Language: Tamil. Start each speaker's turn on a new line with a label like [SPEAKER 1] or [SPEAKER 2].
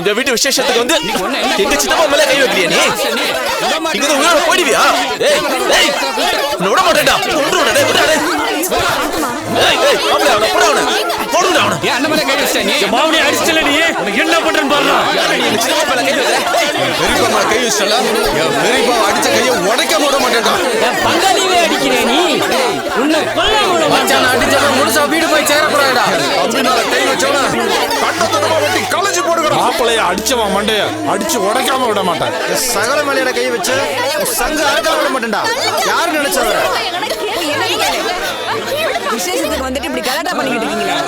[SPEAKER 1] எங்க வீட்டு விசேஷத்துக்கு வந்து எங்க சித்தப்பா மேல கை வைக்கிறியா நீ? இங்க உயிரோட போயிடுவியா? விட மாட்டேன்டா.
[SPEAKER 2] என்ன பண்றேன்னு பாரு.
[SPEAKER 3] கை வச்சல பெரியப்பா அடிச்ச கையை உடைக்க விட மாட்டேன்டா.
[SPEAKER 4] பங்காளிவே அடிக்கிறேன் நீ. உன்னை கொல்ல விட மாட்டேன்.
[SPEAKER 3] அடிச்சவன் முழுசா வீடு போய் சேரக்கூடாதுடா. அப்படினால கை வச்சவன கண்டத்தனமா வெட்டி கலஞ்சி போடுறா.
[SPEAKER 2] மாப்பிளைய அடிச்சவன் மண்டைய அடிச்சு உடைக்காம விட மாட்டேன்.
[SPEAKER 3] சகல மேலையில கை வச்சு சங்க அறுக்க விட மாட்டேன்டா. யாரு நினைச்சவ?
[SPEAKER 5] விசேஷத்துக்கு வந்துட்டு இப்படி கலாட்டா பண்ணிக்கிட்டு இருக்கீங்களா?